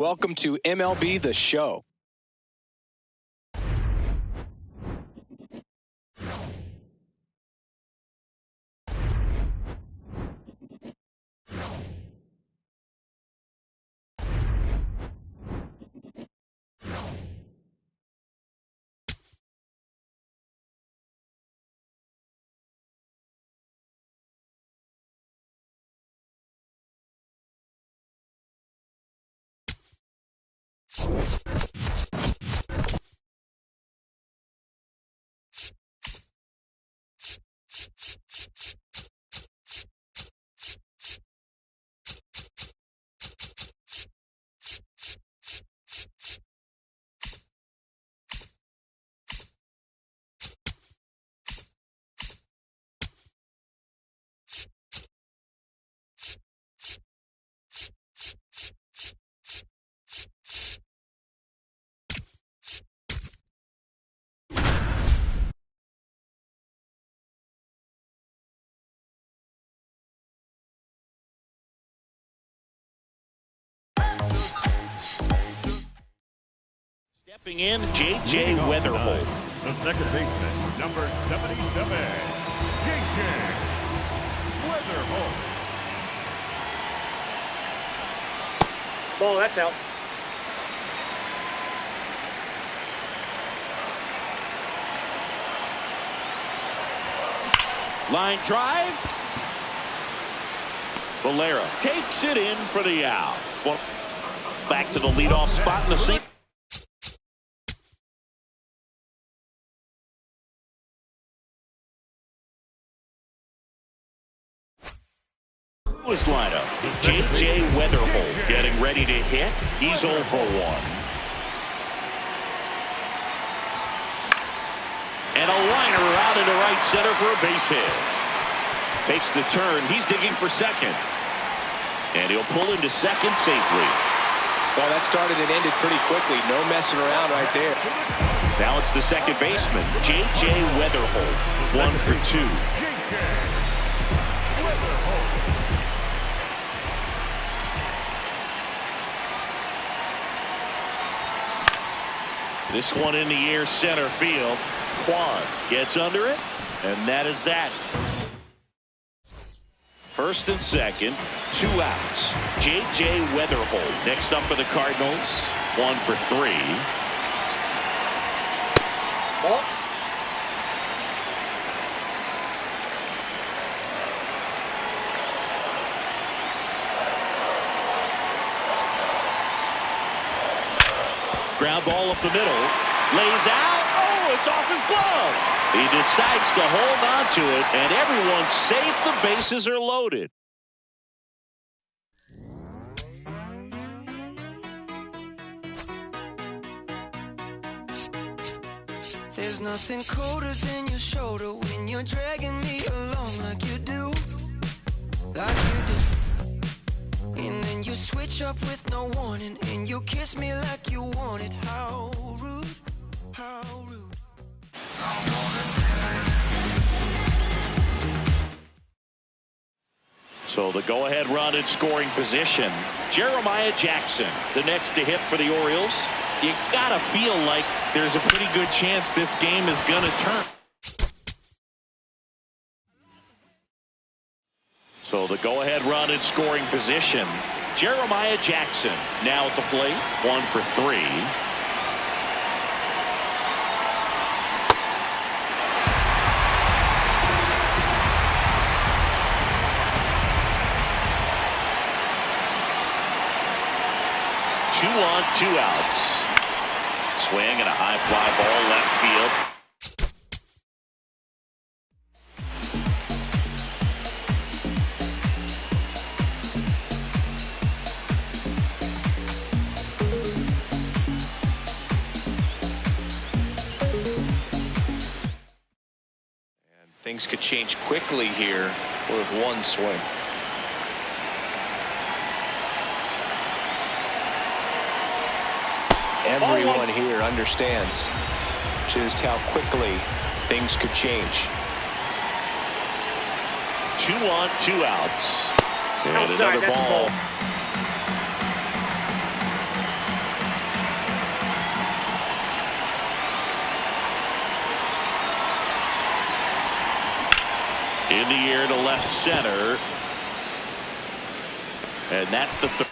Welcome to MLB The Show. Stepping in, J.J. Wetherholt. The second baseman, number 77, J.J. Wetherholt. Ball, that's out. Line drive. Valera takes it in for the out. Back to the leadoff spot in the same. His lineup. J.J. Wetherholt getting ready to hit. He's 0 for 1. And a liner out into right center for a base hit. Takes the turn. He's digging for second. And he'll pull into second safely. Well, that started and ended pretty quickly. No messing around right there. Now it's the second baseman, J.J. Wetherholt. 1 for 2. This one in the air, center field. Kwan gets under it, and that is that. First and second, 2 outs. J.J. Wetherholt next up for the Cardinals. 1 for 3. Ball. Ground ball up the middle. Lays out. Oh, it's off his glove. He decides to hold on to it, and everyone's safe. The bases are loaded. There's nothing colder than your shoulder when you're dragging me along like you do. Like you do. And then you switch up with no warning, and you kiss me like you want it. How rude, how rude. So the go-ahead run in scoring position. Jeremiah Jackson, the next to hit for the Orioles. You gotta feel like there's a pretty good chance this game is gonna turn. So the go-ahead run in scoring position. Jeremiah Jackson now at the plate. 1 for 3. Two on, 2 outs. Swing and a high fly ball left field. Things could change quickly here with one swing. Everyone here understands just how quickly things could change. 2 on, 2 outs. And another ball. the air to left center. And that's the third.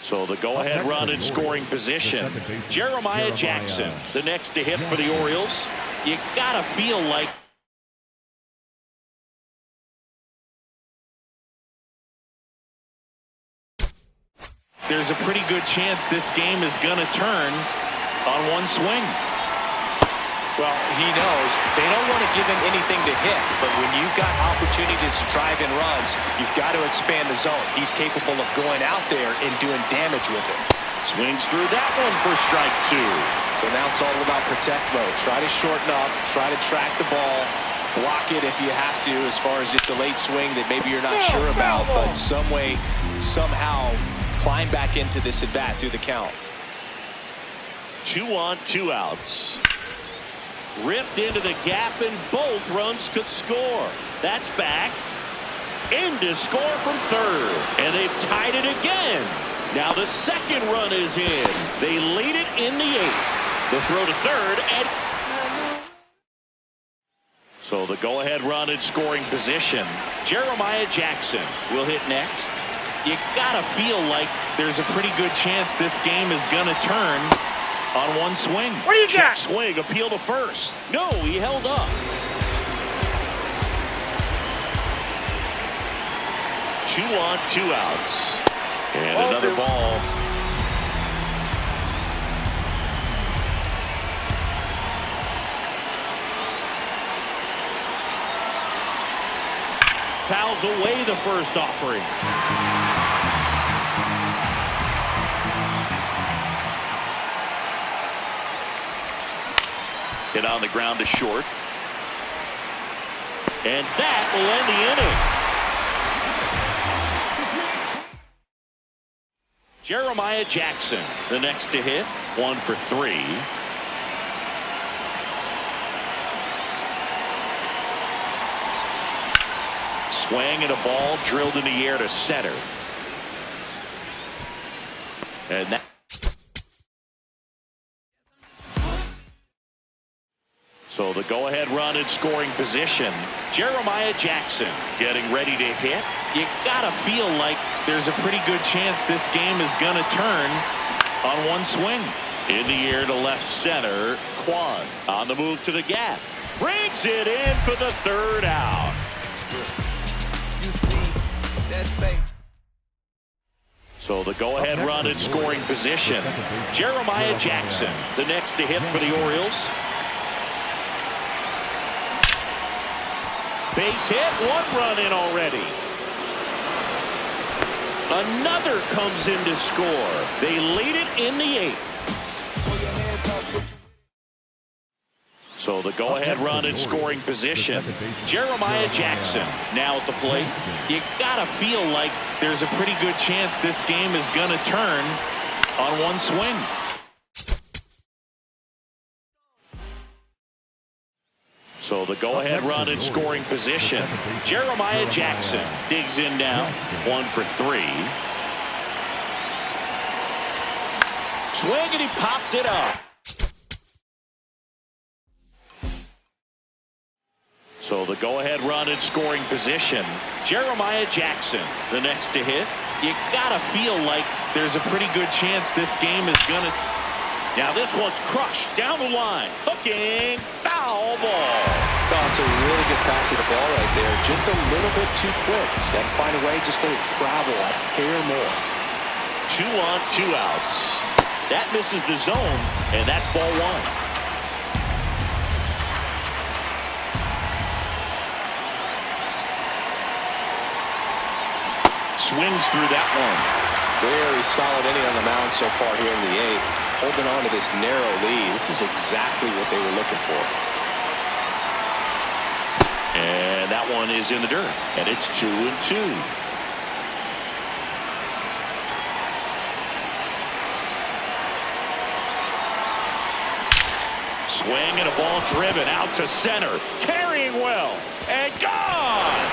So the go-ahead run in scoring position. Jeremiah Jackson, the next to hit for the Orioles. You gotta feel like there's a pretty good chance this game is gonna turn on one swing. Well, he knows they don't want to give him anything to hit, but when you've got opportunities to drive in runs, you've got to expand the zone. He's capable of going out there and doing damage with it. Swings through that one for strike two. So now it's all about protect mode. Try to shorten up, try to track the ball, block it if you have to, as far as it's a late swing that maybe you're not sure about, but some way, somehow climb back into this at bat through the count. 2 on, 2 outs. Ripped into the gap, and both runs could score. That's back. In to score from third. And they've tied it again. Now the second run is in. They lead it in the 8th. The throw to third, and so the go-ahead run in scoring position. Jeremiah Jackson will hit next. You gotta feel like there's a pretty good chance this game is gonna turn on one swing. What do you got? Swing, appeal to first. No, he held up. 2 on, 2 outs. And another ball. Fouls away the first offering. Hit on the ground to short. And that will end the inning. Jeremiah Jackson, the next to hit, 1 for 3. Swing and a ball drilled in the air to center. And that. So the go-ahead run in scoring position. Jeremiah Jackson getting ready to hit. You gotta feel like there's a pretty good chance this game is gonna turn on one swing. In the air to left center. Kwan on the move to the gap. Brings it in for the third out. So the go-ahead run in scoring position. Jeremiah Jackson, the next to hit for the Orioles. Base hit, 1 run in already. Another comes in to score. They lead it in the 8th. So the go-ahead run in scoring position. Jeremiah Jackson now at the plate. You gotta feel like there's a pretty good chance this game is gonna turn on one swing. So the go-ahead run in scoring position. Jeremiah Jackson digs in now. 1 for 3. Swing, and he popped it up. So the go-ahead run in scoring position. Jeremiah Jackson, the next to hit. You gotta feel like there's a pretty good chance this game is gonna. Now this one's crushed down the line. Hooking, foul ball. Oh, it's a really good pass of the ball right there. Just a little bit too quick. He's got to find a way, just let it travel a hair more. 2 on, 2 outs. That misses the zone, and that's ball 1. Swings through that one. Very solid inning on the mound so far here in the 8th. Holding on to this narrow lead. This is exactly what they were looking for. And that one is in the dirt. And it's 2 and 2. Swing and a ball driven out to center. Carrying well. And gone.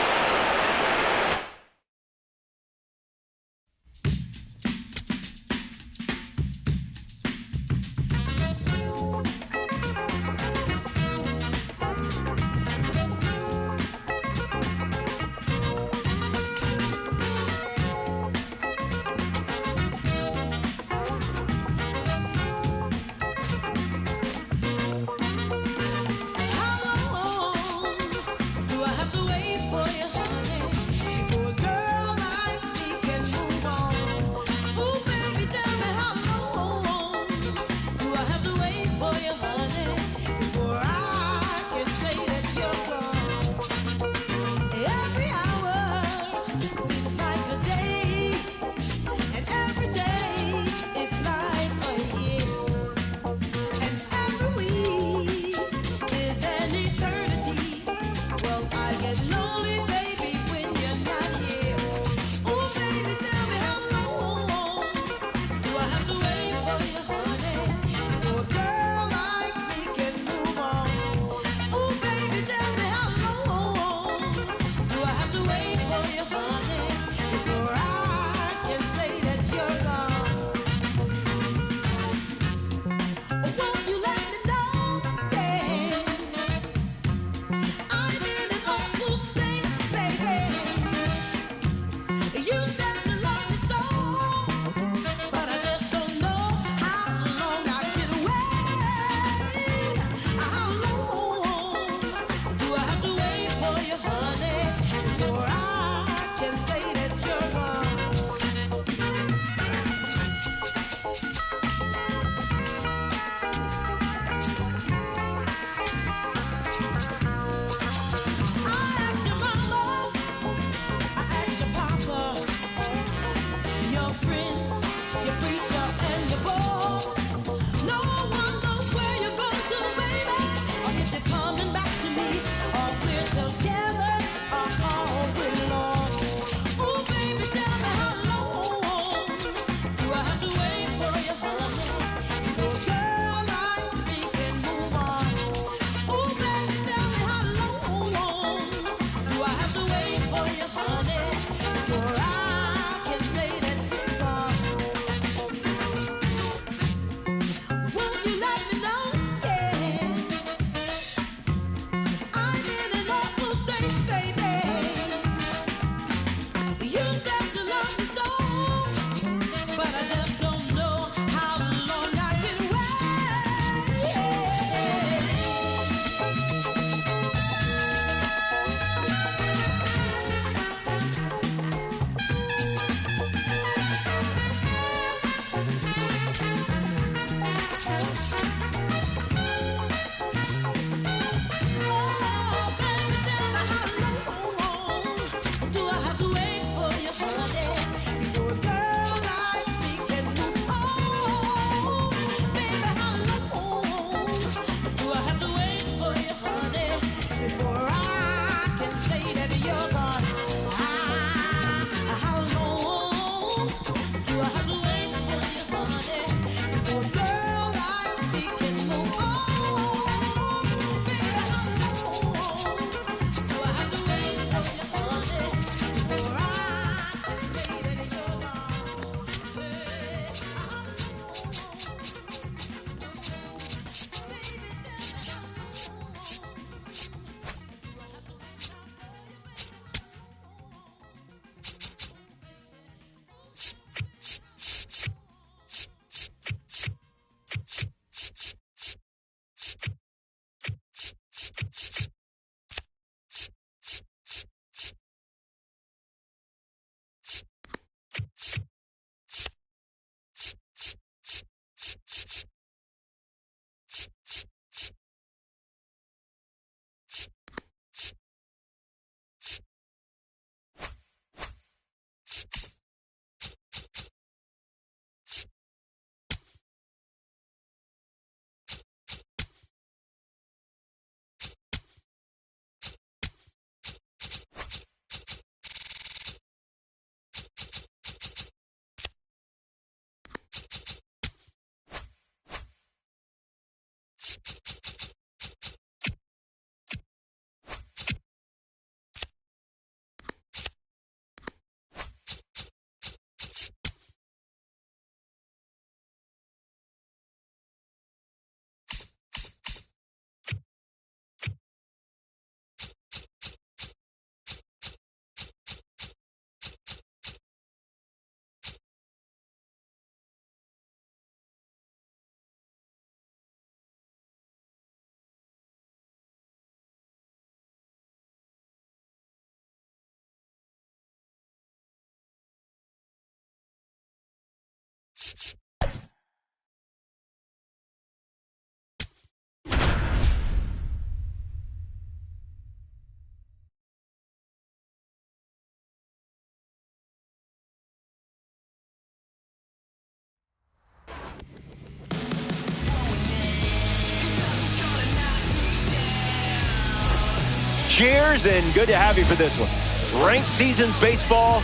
Cheers, and good to have you for this one. Ranked Seasons Baseball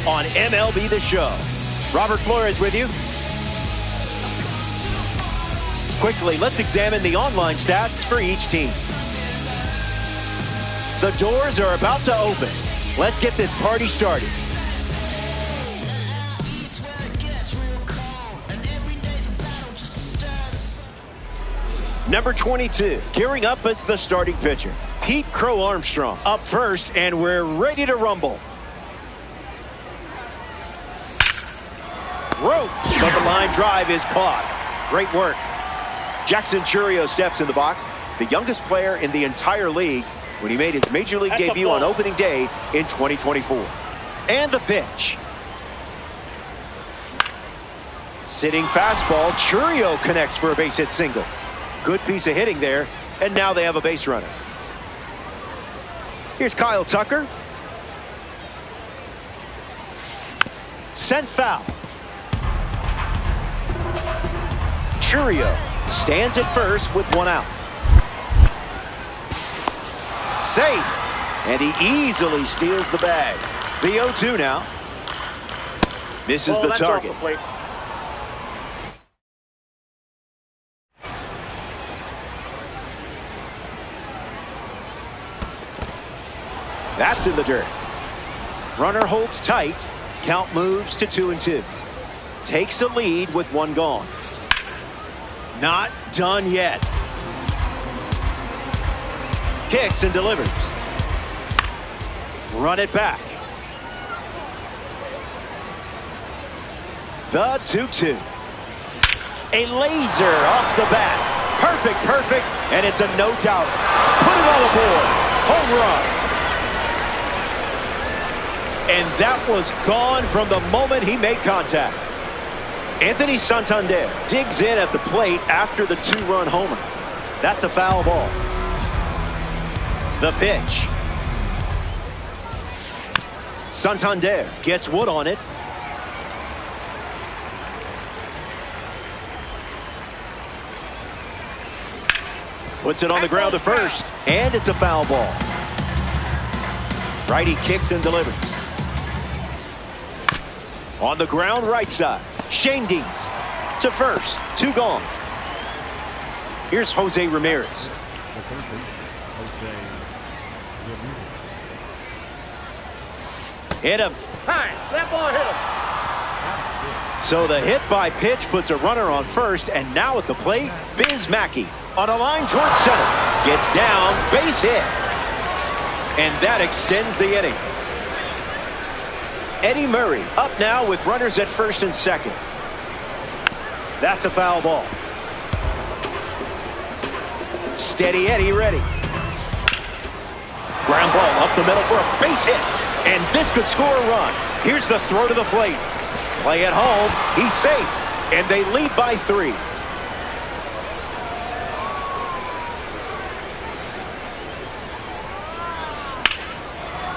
on MLB The Show. Robert Flores with you. Quickly, let's examine the online stats for each team. The doors are about to open. Let's get this party started. Number 22, gearing up as the starting pitcher, Pete Crow Armstrong. Up first, and we're ready to rumble. Ropes, but the line drive is caught. Great work. Jackson Chourio steps in the box, the youngest player in the entire league when he made his major league debut on opening day in 2024. And the pitch. Sitting fastball, Chourio connects for a base hit single. Good piece of hitting there, and now they have a base runner. Here's Kyle Tucker. Sent foul. Chourio stands at first with one out. Safe. And he easily steals the bag. The 0-2 now. Misses the target. That's in the dirt. Runner holds tight. Count moves to 2-2. Takes a lead with one gone. Not done yet. Kicks and delivers. Run it back. The 2-2. A laser off the bat. Perfect. And it's a no-doubter. Put it on the board. Home run. And that was gone from the moment he made contact. Anthony Santander digs in at the plate after the two-run homer. That's a foul ball. The pitch. Santander gets wood on it. Puts it on the ground to first, and it's a foul ball. Righty kicks and delivers. On the ground right side, Shane Dienst to first, two gone. Here's Jose Ramirez. Hit him. Hi, that ball hit him. So the hit by pitch puts a runner on first, and now at the plate, Biz Mackey on a line towards center. Gets down, base hit. And that extends the inning. Eddie Murray up now with runners at first and second. That's a foul ball. Steady Eddie ready. Ground ball up the middle for a base hit. And this could score a run. Here's the throw to the plate. Play at home. He's safe. And they lead by 3.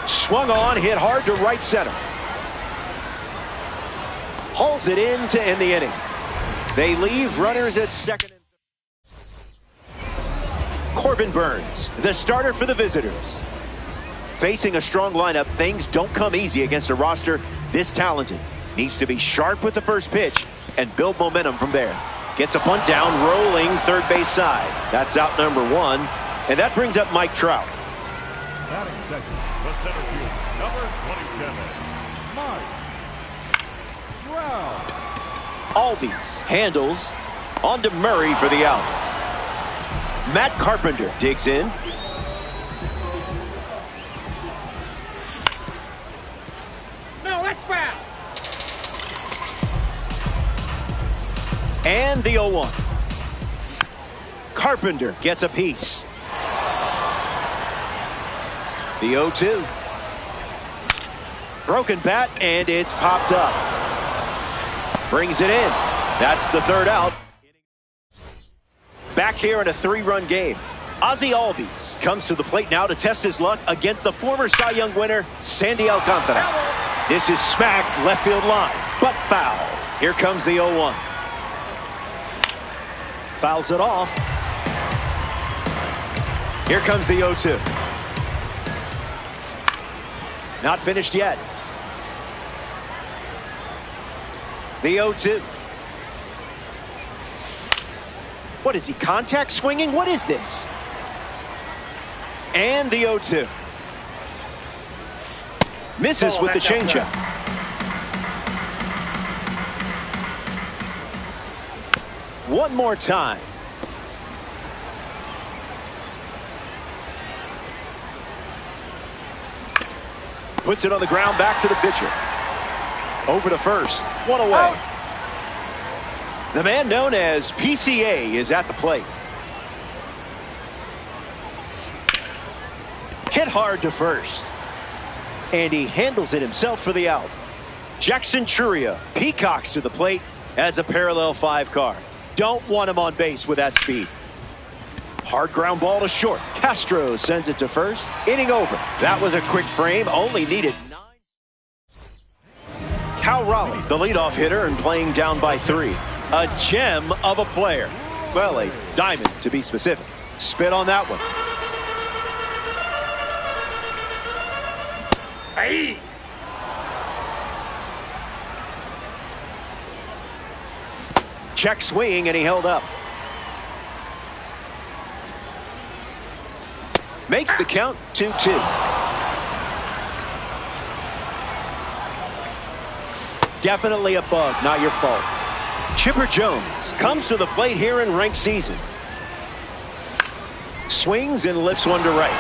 Swung on, hit hard to right center. Hauls it in to end the inning. They leave runners at second. Corbin Burnes, the starter for the visitors. Facing a strong lineup, things don't come easy against a roster this talented. Needs to be sharp with the first pitch and build momentum from there. Gets a bunt down, rolling third base side. That's out number 1, and that brings up Mike Trout. Batting second, the center field, number 27, Mike Trout. Albies handles on to Murray for the out. Matt Carpenter digs in. No, that's foul. And the 0-1. Carpenter gets a piece. The 0-2. Broken bat, and it's popped up. Brings it in. That's the third out. Back here in a 3-run game. Ozzie Albies comes to the plate now to test his luck against the former Cy Young winner, Sandy Alcantara. This is smacked left field line, but foul. Here comes the 0-1. Fouls it off. Here comes the 0-2. Not finished yet. The 0-2. What is he, contact swinging? What is this? And the 0-2. Misses with the changeup. One more time. Puts it on the ground, back to the pitcher. Over to first, one away. Out. The man known as PCA is at the plate. Hit hard to first. And he handles it himself for the out. Jackson Chourio peacocks to the plate as a parallel 5 car. Don't want him on base with that speed. Hard ground ball to short. Castro sends it to first. Inning over. That was a quick frame. Only needed 9. Cal Raleigh, the leadoff hitter, and playing down by 3. A gem of a player. Well, a diamond to be specific. Spit on that one. Hey. Check swing, and he held up. Makes the count 2-2. Definitely a bug, not your fault. Chipper Jones comes to the plate here in ranked seasons. Swings and lifts one to right.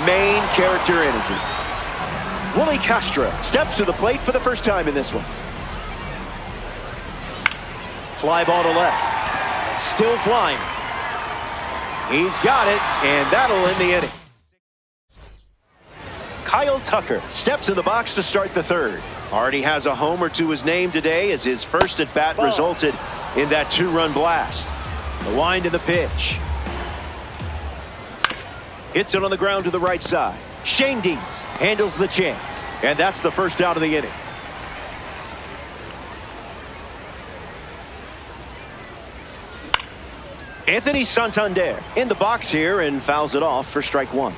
Main character energy. Willie Castro steps to the plate for the first time in this one. Fly ball to left. Still flying. He's got it, and that'll end the inning. Kyle Tucker steps in the box to start the third. Already has a homer to his name today as his first at bat resulted in that two-run blast. The wind of the pitch. Hits it on the ground to the right side. Shane Dienst handles the chance, and that's the first out of the inning. Anthony Santander in the box here and fouls it off for strike one.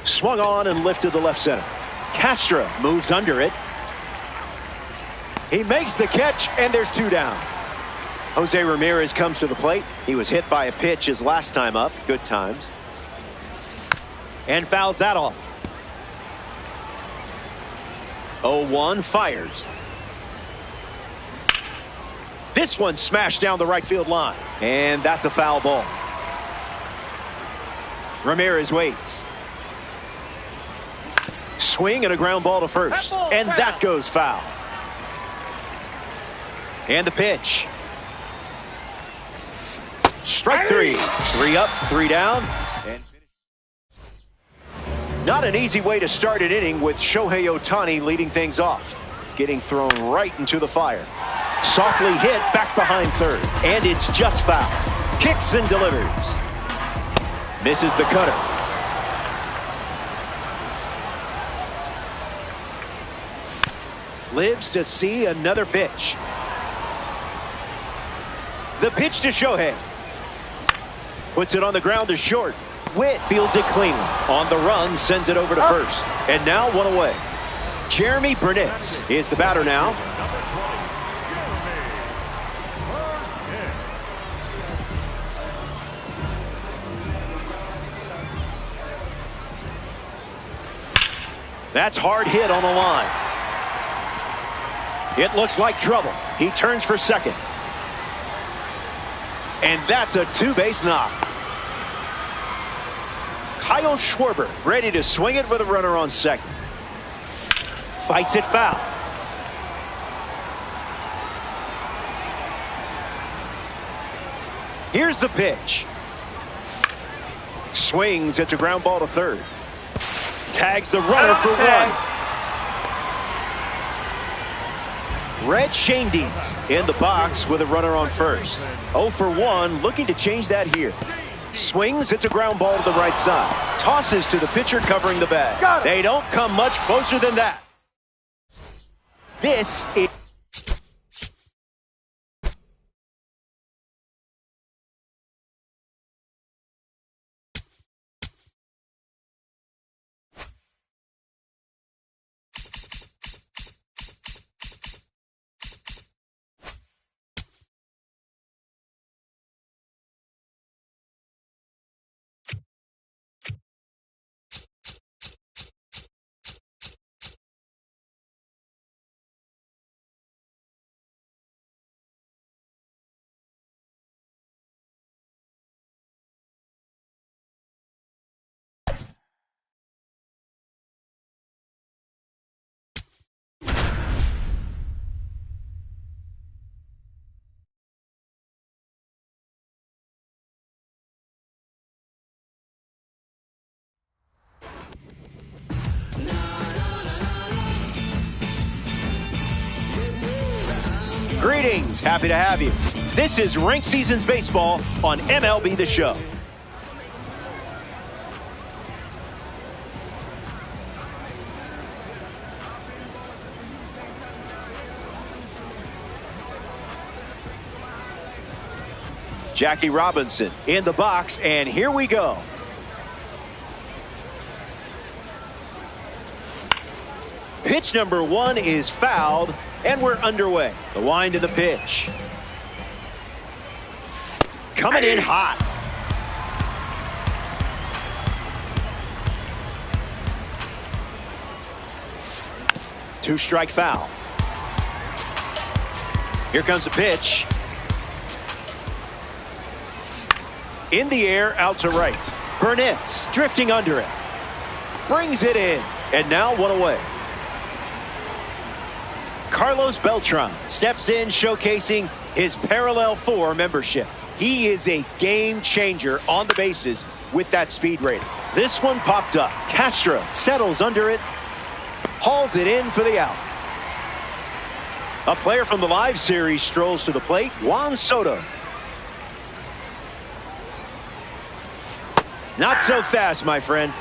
Swung on and lifted to left center. Castro moves under it. He makes the catch, and there's two down. Jose Ramirez comes to the plate. He was hit by a pitch his last time up. Good times. And fouls that off. 0-1 fires. This one smashed down the right field line. And that's a foul ball. Ramirez waits. Swing and a ground ball to first. And that goes foul. And the pitch. Strike three. 3 up, 3 down. And not an easy way to start an inning with Shohei Ohtani leading things off. Getting thrown right into the fire. Softly hit back behind third. And it's just foul. Kicks and delivers. Misses the cutter. Lives to see another pitch. The pitch to Shohei. Puts it on the ground to short. Witt fields it cleanly. On the run, sends it over to first. And now one away. Jeremy Burnitz is the batter now. That's hard hit on the line. It looks like trouble. He turns for second. And that's a two-base knock. Kyle Schwarber ready to swing it with a runner on second. Fights it foul. Here's the pitch. Swings. It's a ground ball to third. Tags the runner for one. Red Shane Dienst in the box with a runner on first. 0 for 1, looking to change that here. Swings, it's a ground ball to the right side. Tosses to the pitcher covering the bag. They don't come much closer than that. This is... Greetings, happy to have you. This is Ranked Seasons Baseball on MLB The Show. Jackie Robinson in the box, and here we go. Pitch number 1 is fouled, and we're underway. The wind of the pitch. Coming in hot. Two-strike foul. Here comes a pitch. In the air, out to right. Burnett's drifting under it. Brings it in, and now one away. Carlos Beltran steps in, showcasing his Parallel 4 membership. He is a game changer on the bases with that speed rating. This one popped up. Castro settles under it, hauls it in for the out. A player from the live series strolls to the plate, Juan Soto. Not so fast, my friend.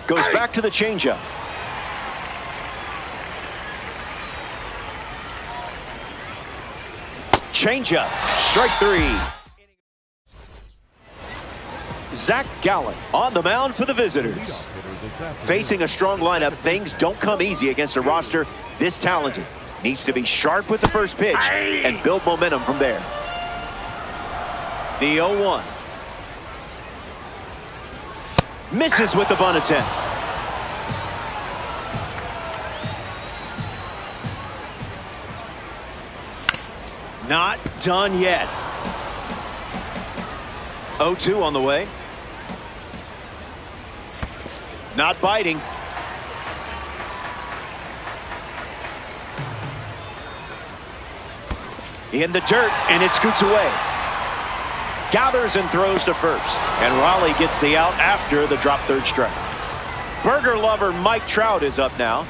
Goes back to the changeup. Changeup, strike 3. Zach Gallen on the mound for the visitors. Facing a strong lineup, things don't come easy against a roster this talented. Needs to be sharp with the first pitch and build momentum from there. The 0-1. Misses with the bunt attempt. Not done yet. 0-2 on the way. Not biting. In the dirt, and it scoots away. Gathers and throws to first. And Raleigh gets the out after the drop third strike. Burger lover Mike Trout is up now.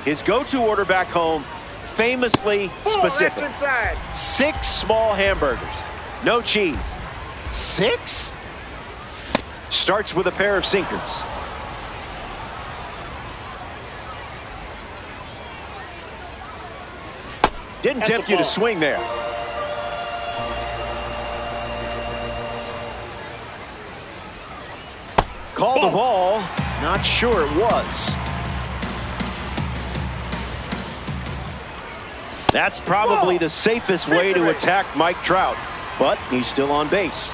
His go-to order back home, famously specific. 6 small hamburgers. No cheese. 6? Starts with a pair of sinkers. Didn't tempt you to swing there. Called the ball. Not sure it was. That's probably the safest way to attack Mike Trout, but he's still on base.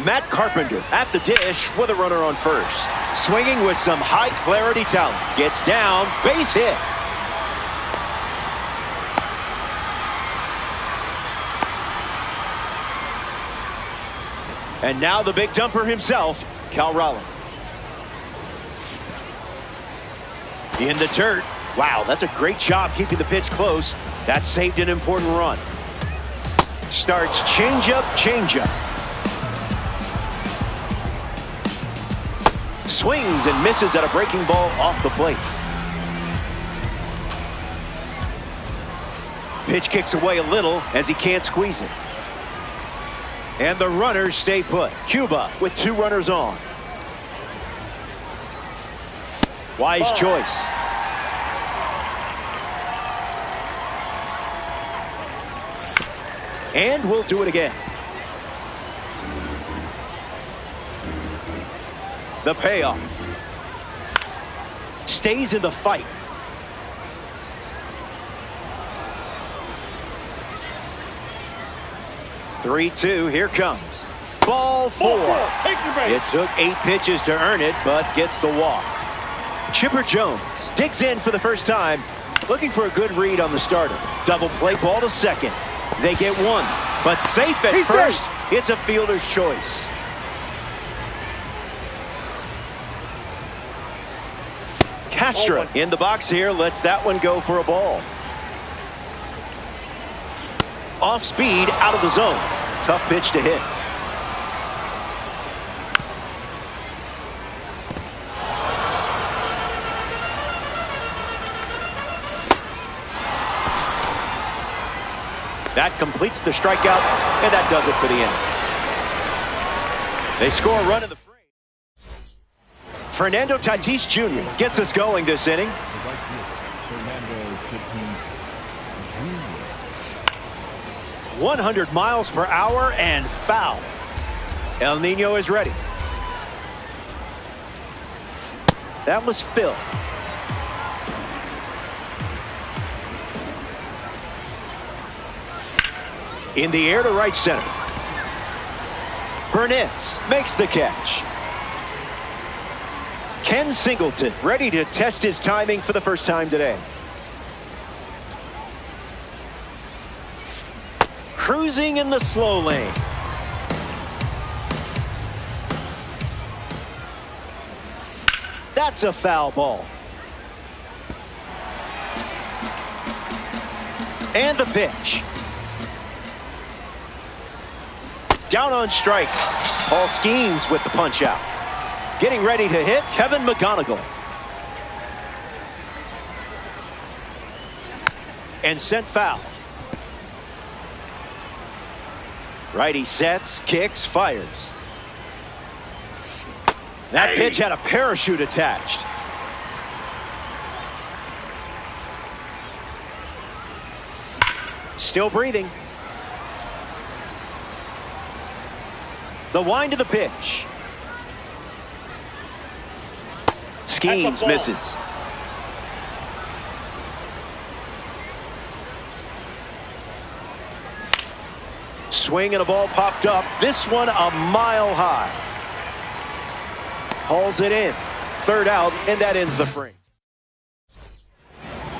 Matt Carpenter at the dish with a runner on first. Swinging with some high clarity talent. Gets down, base hit. And now the big dumper himself, Cal Raleigh. In the dirt. Wow, that's a great job keeping the pitch close. That saved an important run. Starts changeup, changeup. Swings and misses at a breaking ball off the plate. Pitch kicks away a little as he can't squeeze it. And the runners stay put. Cuba with 2 runners on. Wise choice. And we'll do it again. The payoff. Stays in the fight. Three-two, here comes. Ball 4. It took 8 pitches to earn it, but gets the walk. Chipper Jones digs in for the first time, looking for a good read on the starter. Double play ball to second. They get 1, but safe at first. It's a fielder's choice. Castro in the box here, lets that one go for a ball. Off speed, out of the zone. Tough pitch to hit. That completes the strikeout, and that does it for the inning. They score a run in the frame. Fernando Tatis Jr. gets us going this inning. 100 miles per hour and foul. El Nino is ready. That was Phil. In the air to right center. Burnett makes the catch. Ken Singleton ready to test his timing for the first time today. Cruising in the slow lane. That's a foul ball. And the pitch. Down on strikes. Paul Skeens with the punch out. Getting ready to hit, Kevin McGonigal. And sent foul. Righty sets, kicks, fires. That pitch had a parachute attached. Still breathing. The wind to the pitch. Skeens misses. Swing and a ball popped up. This one a mile high. Hauls it in. Third out, and that ends the frame.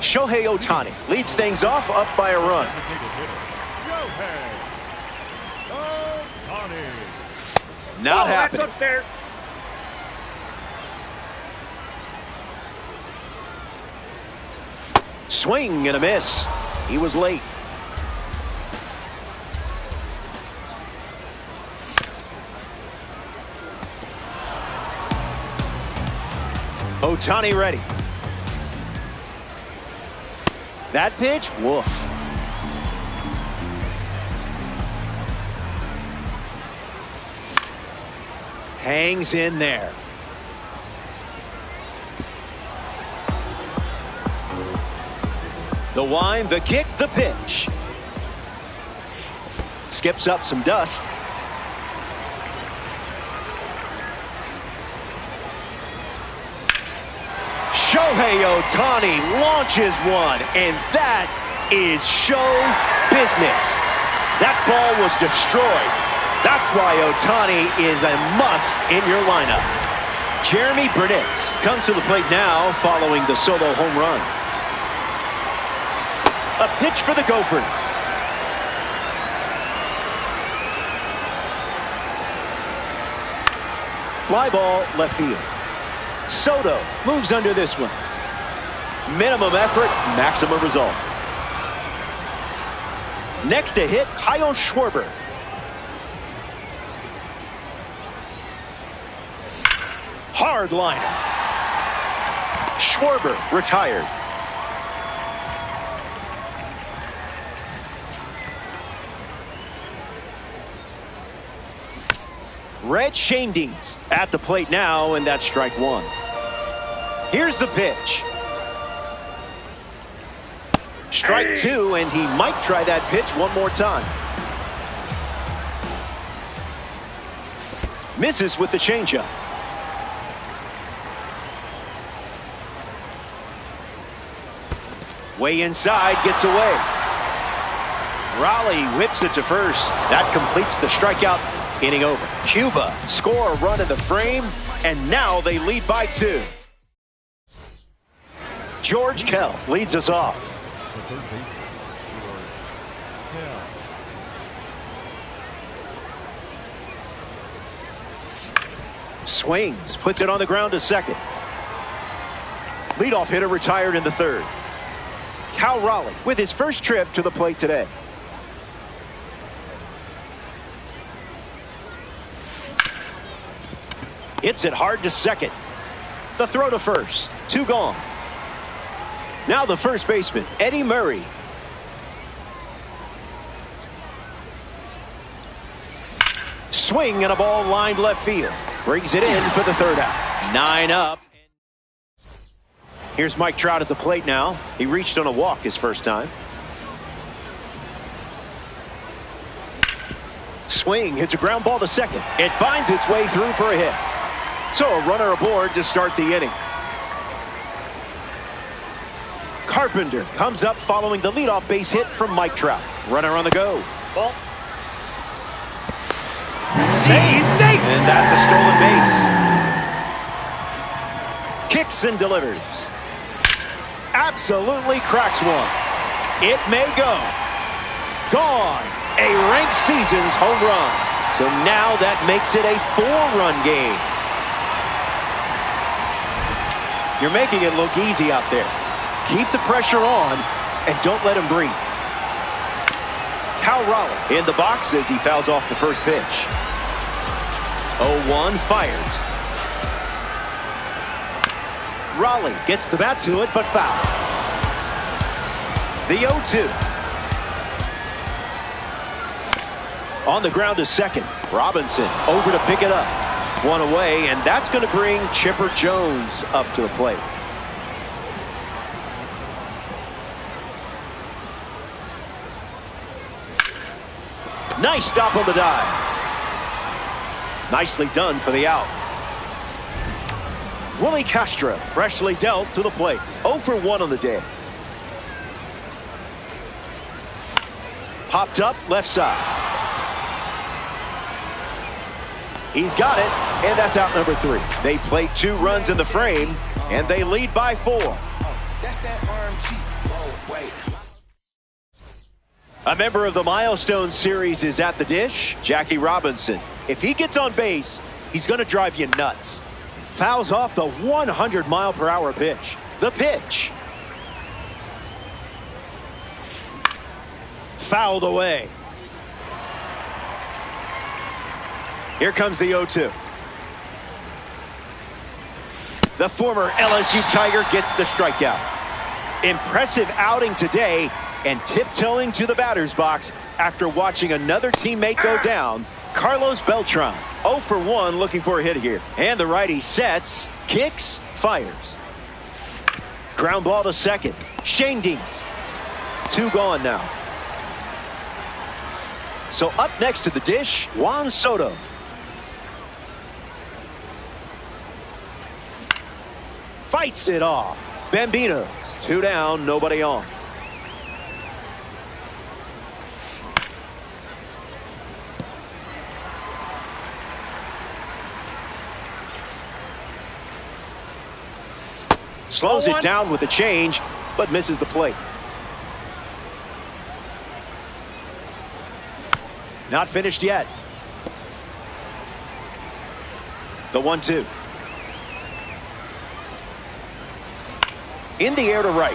Shohei Ohtani leads things off up by a run. Not happening. Up there. Swing and a miss. He was late. Ohtani ready. That pitch, woof. Hangs in there. The wind, the kick, the pitch. Skips up some dust. Shohei Ohtani launches one, and that is show business. That ball was destroyed. That's why Ohtani is a must in your lineup. Jeremy Burnett comes to the plate now following the solo home run. A pitch for the Gophers. Fly ball left field. Soto moves under this one. Minimum effort, maximum result. Next to hit, Kyle Schwarber. Hard liner. Schwarber retired. Red Schoendienst at the plate now, and that's strike one. Here's the pitch. Strike two, and he might try that pitch one more time. Misses with the changeup. Way inside, gets away. Raleigh whips it to first. That completes the strikeout. Inning over. Cuba score a run in the frame, and now they lead by 2. George Kell leads us off. Swings, puts it on the ground to second. Leadoff hitter retired in the third. Cal Raleigh with his first trip to the plate today. Hits it hard to second. The throw to first. 2 gone. Now the first baseman, Eddie Murray. Swing and a ball lined left field. Brings it in for the third out. 9 up. Here's Mike Trout at the plate now. He reached on a walk his first time. swing hits a ground ball to second. It finds its way through for a hit. So a runner aboard to start the inning. Carpenter comes up following the leadoff base hit from Mike Trout. Runner on the go. Ball. Save! And that's a stolen base. Kicks and delivers. Absolutely cracks one. It may go. Gone. A ranked season's home run. So now that makes it a 4-run game. You're making it look easy out there. Keep the pressure on and don't let him breathe. Cal Raleigh in the box as he fouls off the first pitch. 0-1 fires. Raleigh gets the bat to it, but foul. The 0-2. On the ground to second. Robinson over to pick it up. One away, and that's going to bring Chipper Jones up to the plate. Nice stop on the dive. Nicely done for the out. Willie Castro freshly dealt to the plate. 0 for 1 on the day. Popped up left side. He's got it, and that's out number 3. They plate 2 runs in the frame, and they lead by 4. A member of the Milestone Series is at the dish, Jackie Robinson. If he gets on base, he's going to drive you nuts. Fouls off the 100-mile-per-hour pitch. The pitch. Fouled away. Here comes the 0-2. The former LSU Tiger gets the strikeout. Impressive outing today and tiptoeing to the batter's box after watching another teammate go down. Carlos Beltran, 0 for 1, looking for a hit here. And the righty sets, kicks, fires. Ground ball to second. Shane Dienst. 2 gone now. So up next to the dish, Juan Soto. Fights it off. Bambinos. 2 down, nobody on. Slows it down with the change, but misses the plate. Not finished yet. The 1-2. In the air to right.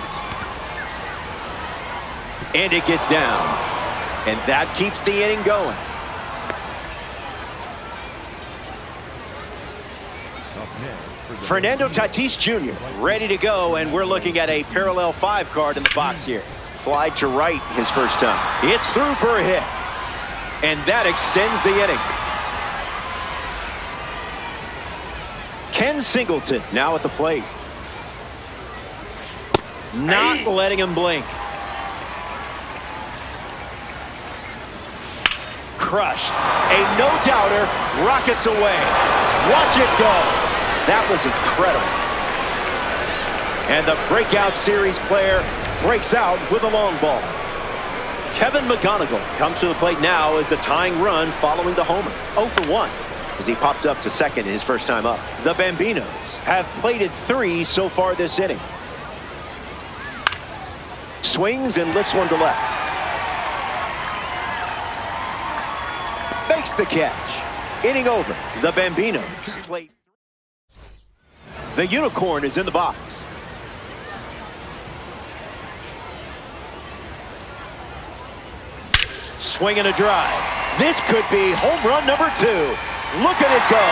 And it gets down. And that keeps the inning going. Fernando Tatis Jr. ready to go, and we're looking at a parallel 5 card in the box here. Fly to right his first time. It's through for a hit. And that extends the inning. Ken Singleton now at the plate. Not letting him blink. Crushed. A no-doubter rockets away. Watch it go. That was incredible. And the breakout series player breaks out with a long ball. Kevin McGonigal comes to the plate now as the tying run following the homer. 0 for 1 as he popped up to second in his first time up. The Bambinos have plated 3 so far this inning. Swings and lifts one to left. Makes the catch. Inning over. The Bambinos plate. The Unicorn is in the box. Swing and a drive. This could be home run number 2. Look at it go.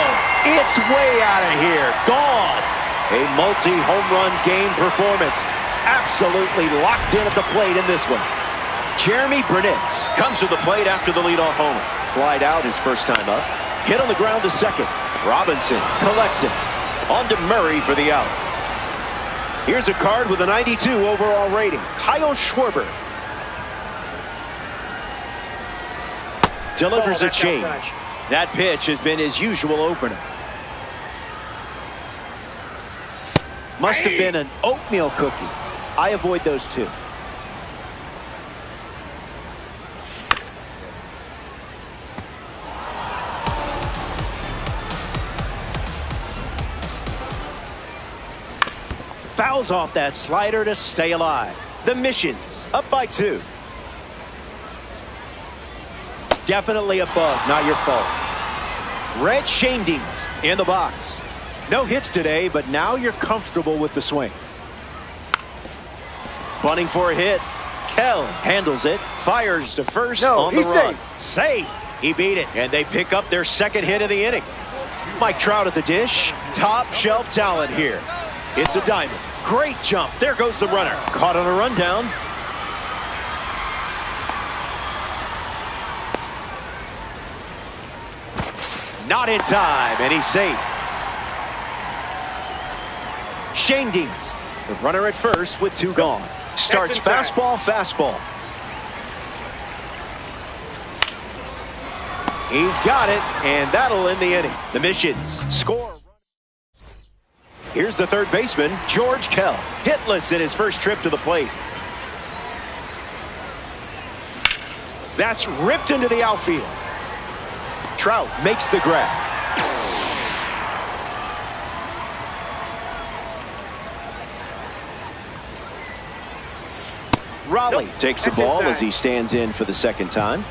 It's way out of here. Gone. A multi-home run game performance. Absolutely locked in at the plate in this one. Jeremy Brunitz comes to the plate after the leadoff homer. Flied out his first time up. Hit on the ground to second. Robinson collects it. On to Murray for the out. Here's a card with a 92 overall rating. Kyle Schwarber. Delivers a change. That pitch has been his usual opener. Must have been an oatmeal cookie. I avoid those two. Fouls off that slider to stay alive. The Missions up by 2. Definitely a bug, not your fault. Red Schoendienst in the box. No hits today, but now you're comfortable with the swing. Bunting for a hit. Kell handles it. Fires to first on the run. Safe. He beat it, and they pick up their second hit of the inning. Mike Trout at the dish. Top shelf talent here. It's a diamond. Great jump. There goes the runner. Caught on a rundown. Not in time, and he's safe. Schoendienst, the runner at first with 2 gone. Starts fastball. He's got it, and that'll end the inning. The Missions score. Here's the third baseman, George Kell. Hitless in his first trip to the plate. That's ripped into the outfield. Trout makes the grab. Raleigh takes the ball as he stands in for the second time.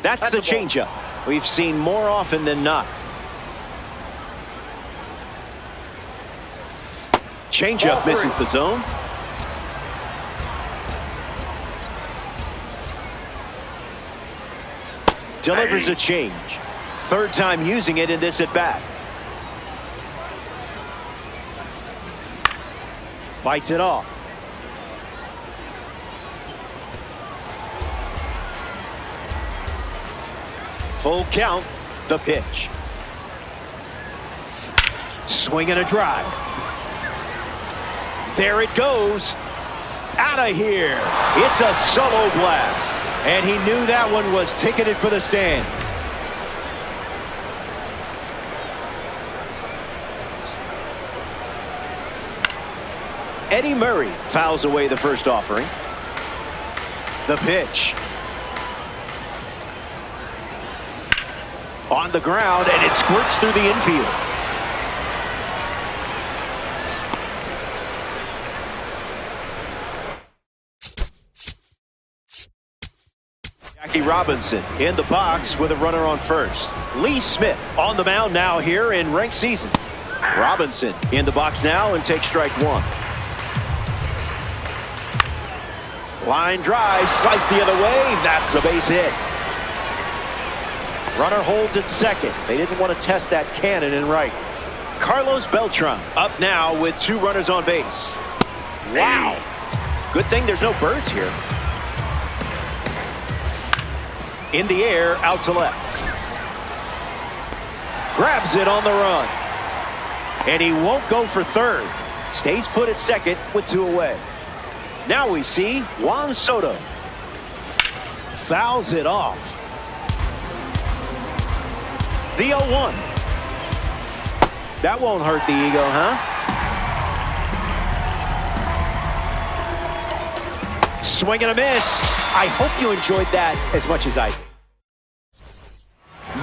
That's the changeup we've seen more often than not. Changeup misses the zone. Delivers a change. Third time using it in this at bat. Fights it off. Full count. The pitch. Swing and a drive. There it goes. Out of here. It's a solo blast. And he knew that one was ticketed for the stands. Eddie Murray fouls away the first offering. The pitch. On the ground, and it squirts through the infield. Jackie Robinson in the box with a runner on first. Lee Smith on the mound now here in ranked seasons. Robinson in the box now and takes strike 1. Line drive, sliced the other way. That's a base hit. Runner holds at second. They didn't want to test that cannon in right. Carlos Beltran up now with 2 runners on base. Wow. Good thing there's no birds here. In the air, out to left. Grabs it on the run. And he won't go for third. Stays put at second with 2 away. Now we see Juan Soto. Fouls it off. The 0-1. That won't hurt the ego, huh? Swing and a miss. I hope you enjoyed that as much as I did.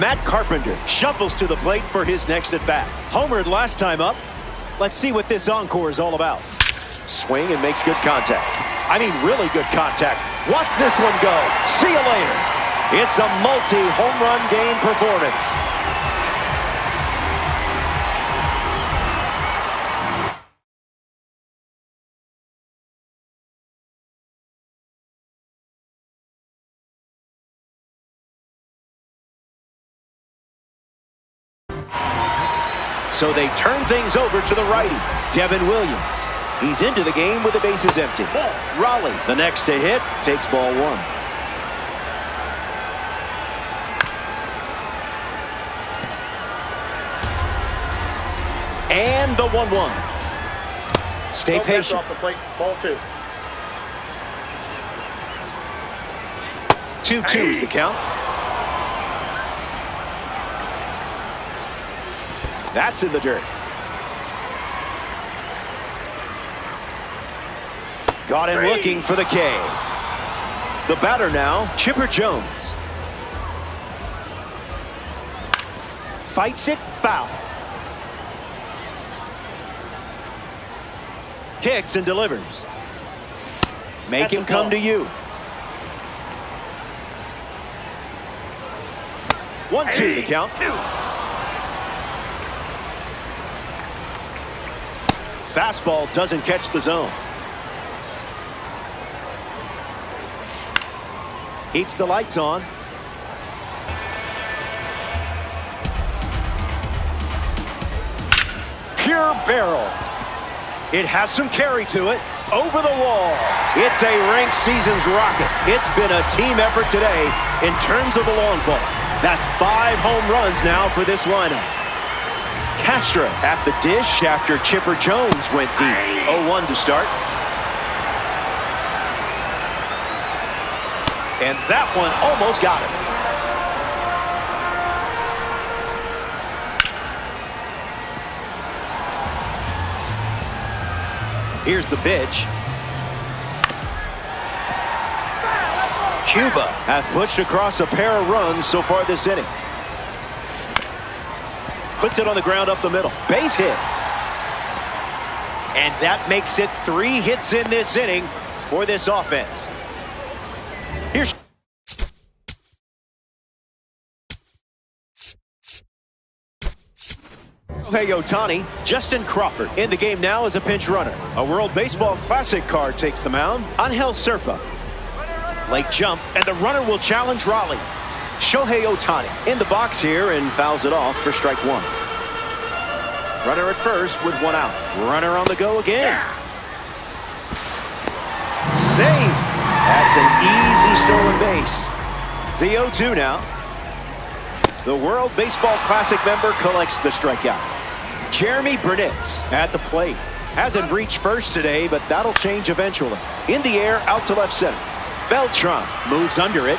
Matt Carpenter shuffles to the plate for his next at-bat. Homered last time up. Let's see what this encore is all about. Swing and makes good contact. I mean, really good contact. Watch this one go. See you later. It's a multi-home run game performance. So they turn things over to the righty, Devin Williams. He's into the game with the bases empty. Raleigh, the next to hit, takes ball 1. And the 1-1. Stay patient. Off the plate. Ball 2. 2-2 is the count. That's in the dirt. Got him looking for the K. The batter now, Chipper Jones. Fights it foul. Kicks and delivers. Make him come to you. 1-2 the count. Fastball doesn't catch the zone. Keeps the lights on. Pure barrel. It has some carry to it. Over the wall. It's a ranked season's rocket. It's been a team effort today in terms of the long ball. That's 5 home runs now for this lineup. Castro at the dish after Chipper Jones went deep. 0-1 to start. And that one almost got him. Here's the pitch. Cuba has pushed across a pair of runs so far this inning. Puts it on the ground up the middle. Base hit. And that makes it 3 hits in this inning for this offense. Here's Shohei Ohtani. Justin Crawford in the game now as a pinch runner. A World Baseball Classic card takes the mound. Angel Serpa. Late jump, and the runner will challenge Raleigh. Shohei Ohtani in the box here and fouls it off for strike 1. Runner at first with 1 out. Runner on the go again. Safe. That's an easy stolen base. The 0-2 now. The World Baseball Classic member collects the strikeout. Jeremy Burnitz at the plate. Hasn't reached first today, but that'll change eventually. In the air, out to left center. Beltran moves under it.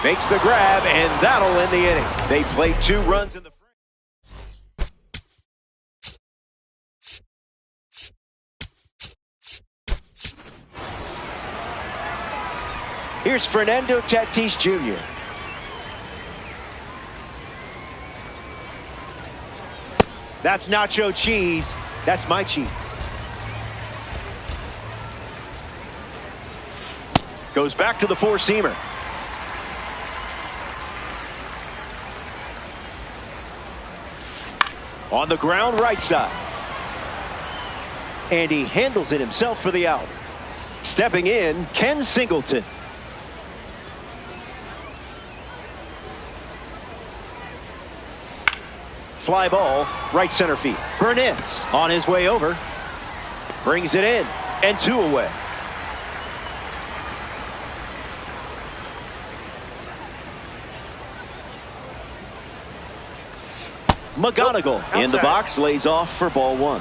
Makes the grab, and that'll end the inning. They played 2 runs in the frame. Here's Fernando Tatis Jr. That's nacho cheese. That's my cheese. Goes back to the 4-seamer. On the ground, right side. And he handles it himself for the out. Stepping in, Ken Singleton. Fly ball, right center field. Burnitz on his way over. Brings it in, and 2 away. McGonigal in the box, lays off for ball 1.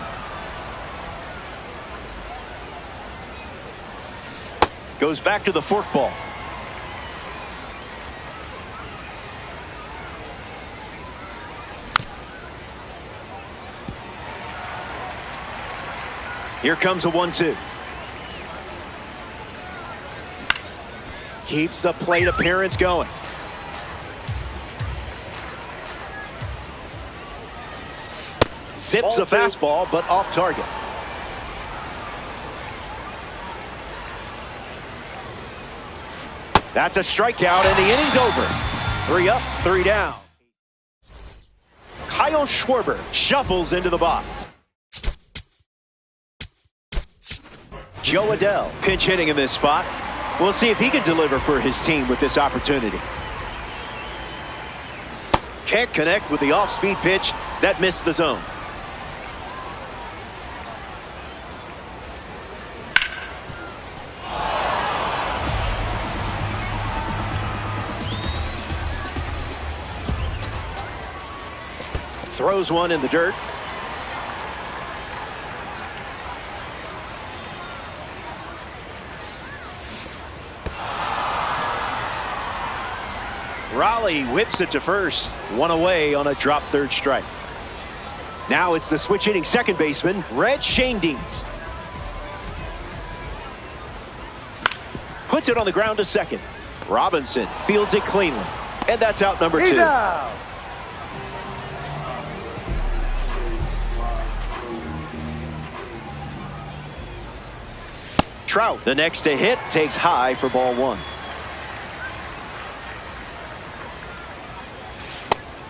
Goes back to the forkball. Here comes a 1-2. Keeps the plate appearance going. Zips a fastball, but off target. That's a strikeout, and the inning's over. 3 up, 3 down. Kyle Schwarber shuffles into the box. Joe Adell pinch hitting in this spot. We'll see if he can deliver for his team with this opportunity. Can't connect with the off-speed pitch. That missed the zone. Throws one in the dirt. Raleigh whips it to first. One away on a drop third strike. Now it's the switch hitting second baseman, Red Schoendienst. Puts it on the ground to second. Robinson fields it cleanly. And that's out number 2. Trout, the next to hit, takes high for ball 1.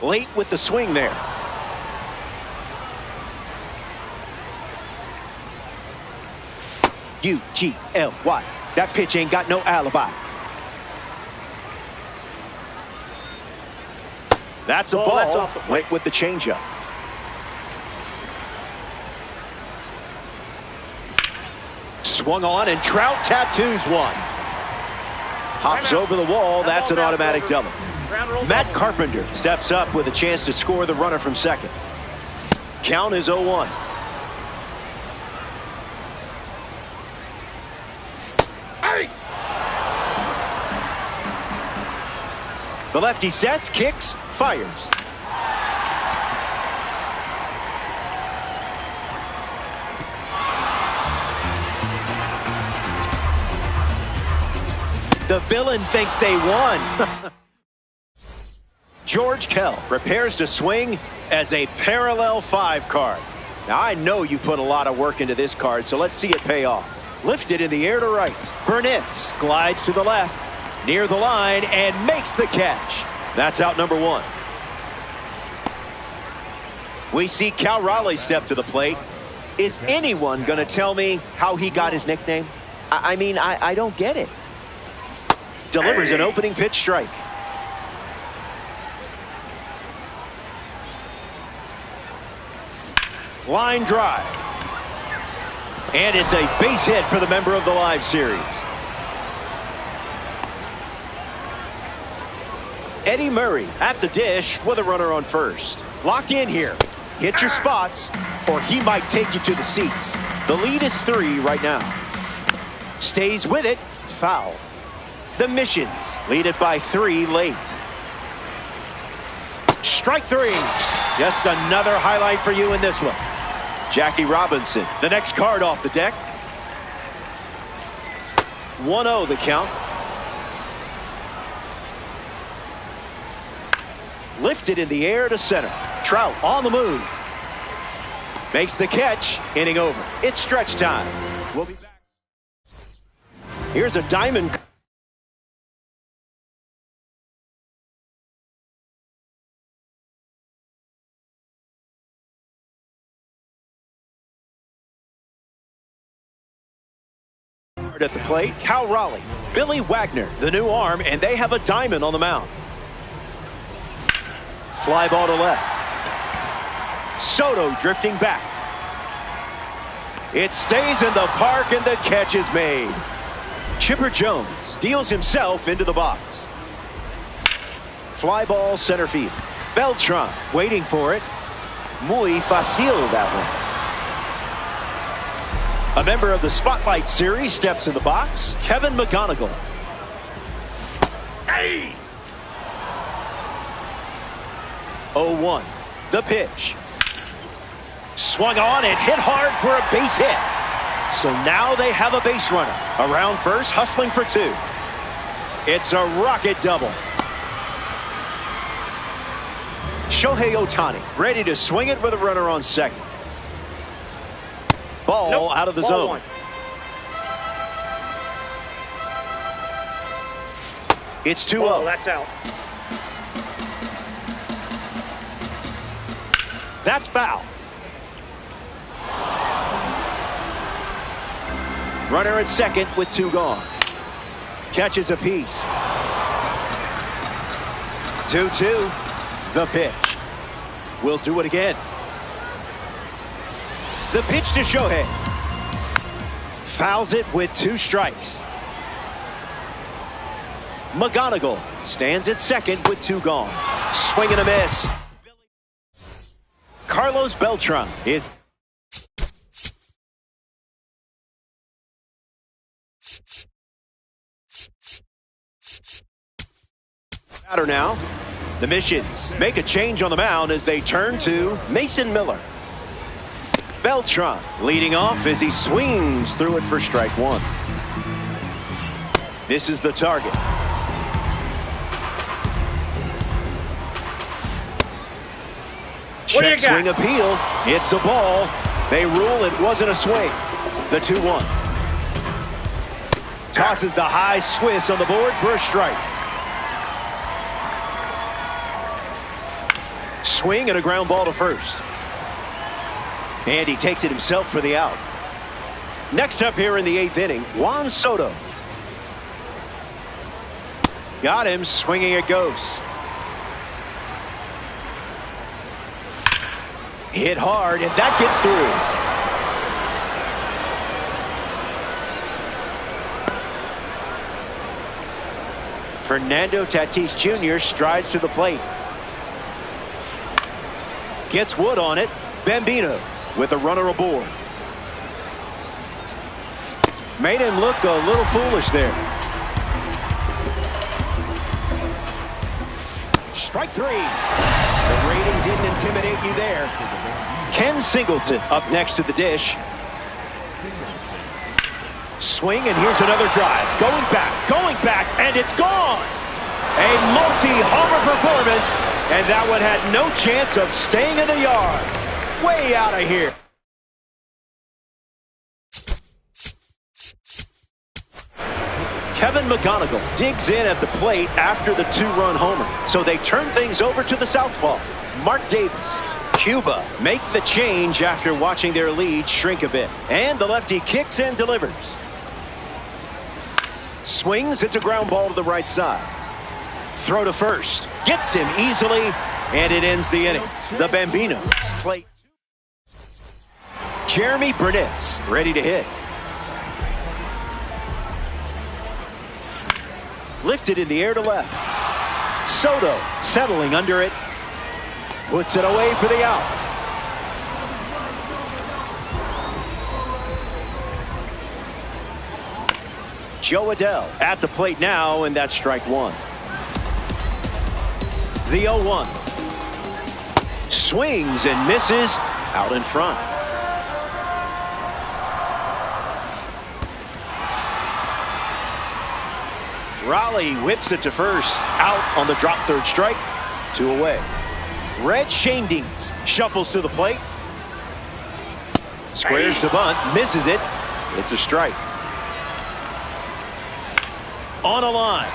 Late with the swing there. U-G-L-Y. That pitch ain't got no alibi. That's a ball. Went with the changeup. Swung on, and Trout tattoos one. Hops over the wall. That's an automatic double. Matt Carpenter steps up with a chance to score the runner from second. Count is 0-1. The lefty sets, kicks, fires. The villain thinks they won. George Kell prepares to swing as a parallel 5 card. Now, I know you put a lot of work into this card, so let's see it pay off. Lifted in the air to right. Burnett glides to the left, near the line, and makes the catch. That's out number 1. We see Cal Raleigh step to the plate. Is anyone going to tell me how he got his nickname? I mean, I don't get it. Delivers an opening pitch strike. Line drive. And it's a base hit for the member of the live series. Eddie Murray at the dish with a runner on first. Lock in here. Hit your spots, or he might take you to the seats. The lead is 3 right now. Stays with it. Foul. The Missions lead it by 3 late. Strike 3. Just another highlight for you in this one. Jackie Robinson, the next card off the deck. 1-0 the count. Lifted in the air to center. Trout on the move. Makes the catch. Inning over. It's stretch time. We'll be back. Here's a diamond. At the plate, Cal Raleigh, Billy Wagner, the new arm, and they have a diamond on the mound. Fly ball to left. Soto drifting back. It stays in the park, and the catch is made. Chipper Jones deals himself into the box. Fly ball center field. Beltran waiting for it. Muy fácil that one. A member of the Spotlight Series steps in the box. Kevin McGonigal. Hey! 0-1. The pitch. Swung on and hit hard for a base hit. So now they have a base runner. Around first, hustling for 2. It's a rocket double. Shohei Ohtani ready to swing it with a runner on second. Ball out of the zone. 1. It's 2-0. Oh, that's out. That's foul. Runner at second with 2 gone. Catches a piece. 2-2. The pitch. We'll do it again. The pitch to Shohei. Fouls it with 2 strikes. McGonigal stands at second with 2 gone. Swing and a miss. Carlos Beltran is... Batter now. The Missions make a change on the mound as they turn to Mason Miller. Beltran leading off as he swings through it for strike one. Misses the target. Check swing appeal. It's a ball. They rule it wasn't a swing. The 2-1. Tosses the high Swiss on the board for a strike. Swing and a ground ball to first. And he takes it himself for the out. Next up here in the 8th inning, Juan Soto. Got him, swinging it goes. Hit hard, and that gets through. Fernando Tatis Jr. strides to the plate. Gets Wood on it. Bambino with a runner aboard. Made him look a little foolish there. Strike three. The rating didn't intimidate you there. Ken Singleton up next to the dish. Swing, and here's another drive. Going back, and it's gone. A multi-homer performance, and that one had no chance of staying in the yard. Way out of here. Kevin McGonigal digs in at the plate after the 2-run homer. So they turn things over to the southpaw, Mark Davis. Cuba make the change after watching their lead shrink a bit. And the lefty kicks and delivers. Swings, it's a ground ball to the right side. Throw to first. Gets him easily, and it ends the inning. The Bambino plate. Jeremy Burnett ready to hit. Lifted in the air to left. Soto settling under it. Puts it away for the out. Joe Adell at the plate now, and that's strike one. The 0-1. Swings and misses out in front. Raleigh whips it to first. Out on the drop third strike. 2 away. Red Schoendienst shuffles to the plate. Squares to bunt. Misses it. It's a strike. On a line.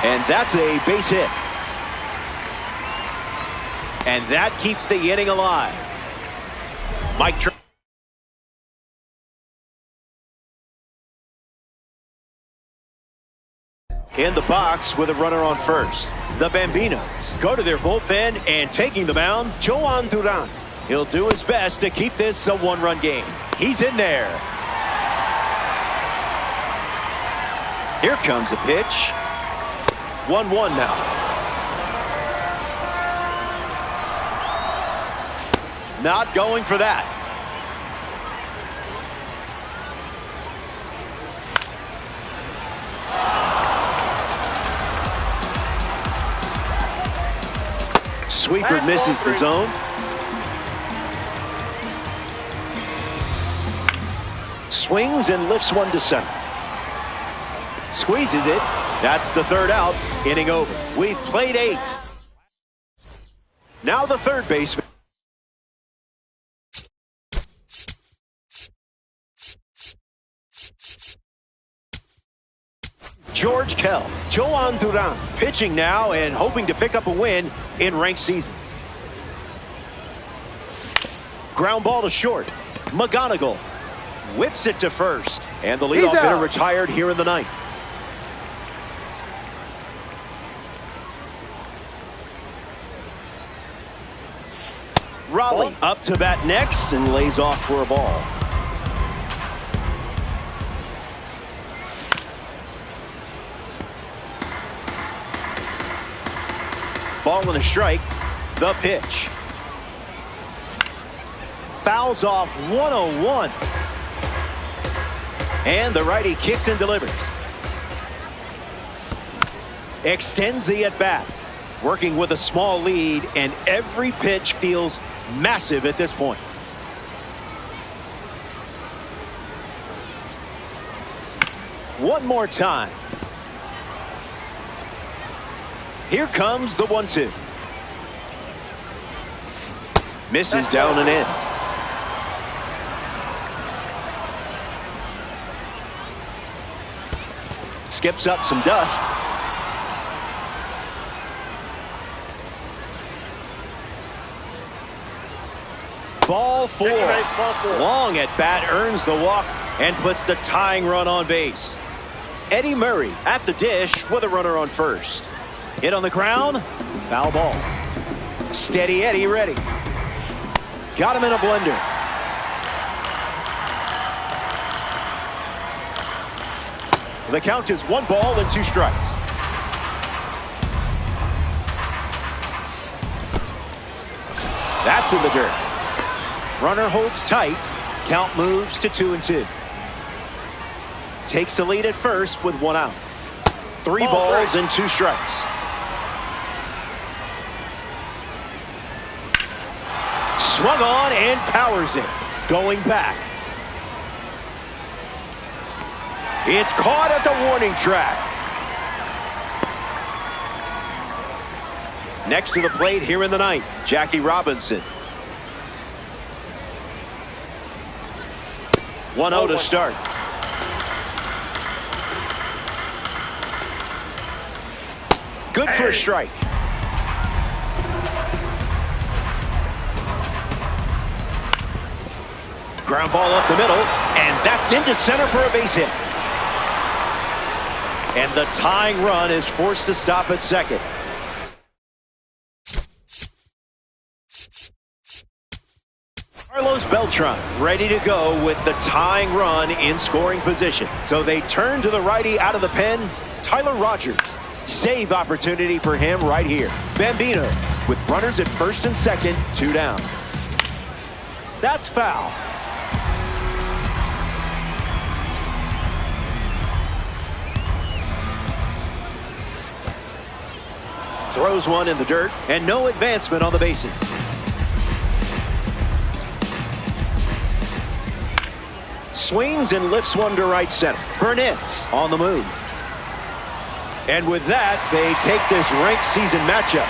And that's a base hit. And that keeps the inning alive. Mike Trout. In the box with a runner on first. The Bambinos go to their bullpen, and taking the mound, Joan Duran. He'll do his best to keep this a 1-run game. He's in there. Here comes a pitch. 1-1 now. Not going for that. Sweeper misses the zone. Swings and lifts one to center. Squeezes it. That's the third out. Inning over. We've played 8. Now the third baseman. George Kell. Joan Duran pitching now and hoping to pick up a win in ranked seasons. Ground ball to short. McGonigal whips it to first. And the leadoff hitter retired here in the ninth. Raleigh up to bat next and lays off for a ball. Ball and a strike. The pitch. Fouls off 101. And the righty kicks and delivers. extends the at-bat. Working with a small lead, and every pitch feels massive at this point. One more time. Here comes the 1-2. Misses down and in. Skips up some dust. Ball four. Long at bat earns the walk and puts the tying run on base. Eddie Murray at the dish with a runner on first. Hit on the ground. Foul ball. Steady Eddie ready. Got him in a blender. The count is 1 ball and 2 strikes. That's in the dirt. Runner holds tight. Count moves to 2-2. Takes the lead at first with 1 out. 3 balls and 2 strikes. Swung on and powers it. Going back. It's caught at the warning track. Next to the plate here in the ninth, Jackie Robinson. 1-0 to start. Good for a strike. Ground ball up the middle, and that's into center for a base hit. And the tying run is forced to stop at second. Carlos Beltran ready to go with the tying run in scoring position. So they turn to the righty out of the pen, Tyler Rogers. Save opportunity for him right here. Bambino with runners at first and second, 2 down. That's foul. Throws one in the dirt, and no advancement on the bases. Swings and lifts one to right center. Burnett's on the move. And with that, they take this ranked season matchup.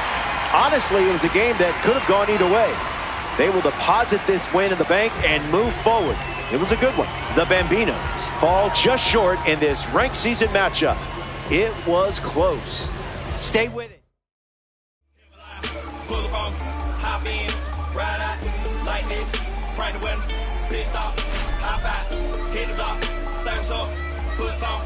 Honestly, it was a game that could have gone either way. They will deposit this win in the bank and move forward. It was a good one. The Bambinos fall just short in this ranked season matchup. It was close. Stay with it. Pull up on, hop in, ride out, like this, crank the window, pit stop, hop out, hit the block, same song, put some,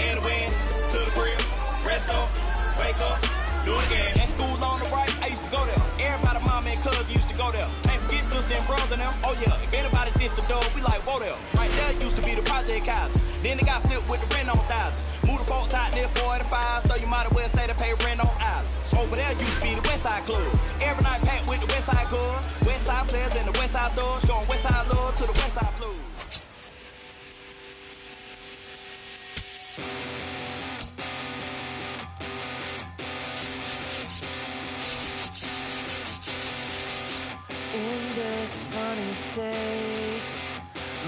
in the wind, to the grill, rest up, wake up, do it again. At school on the right, I used to go there. Everybody, mama and cuz used to go there. Can't forget sister and brother now. Oh yeah, if anybody dissed the dog, we like, whoa there. Right there used to be the Project Kaiser. Then they got flipped with the rent on thousands. Move the folks out near 45, so you might as well say they pay rent on islands. Over there used to be the Westside Club. Every night packed with the Westside girls. Westside players and the Westside thugs, showing Westside love to the Westside blues. In this funny state,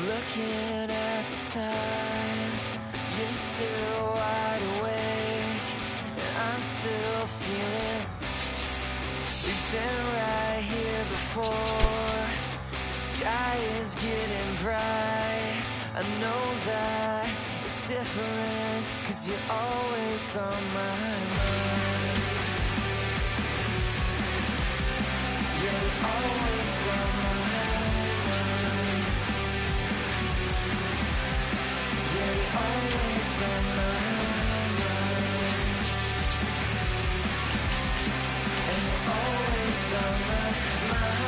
looking at the time, you're still wide awake, and I'm still feeling. We've been right here before. The sky is getting bright. I know that it's different, 'cause you're always on my mind. You're always on my mind. You're always on my mind. And you're always on my mind.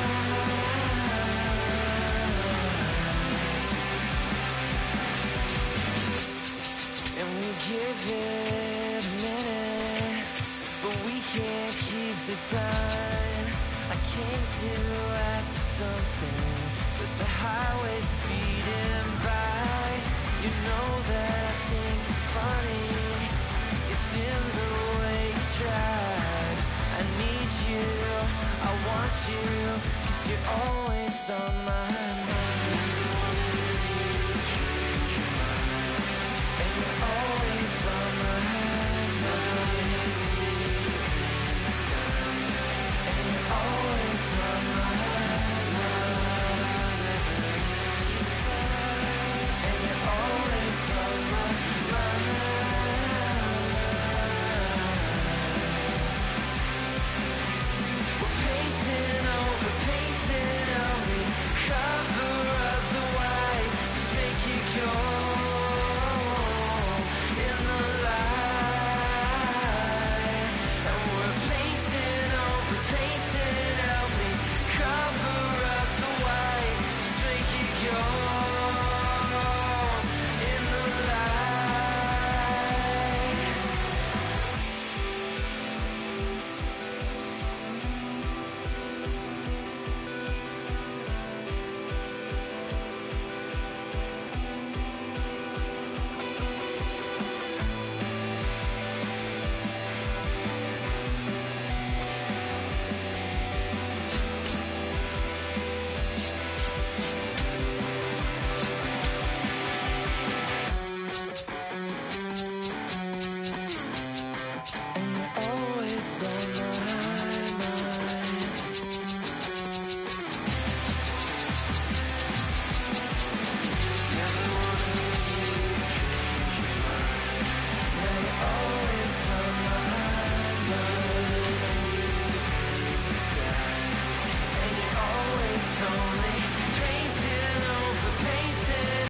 And we give it a minute, but we can't keep the time. I came to ask you something, with the highway speeding by. You know that I think it's funny. It's in the way on my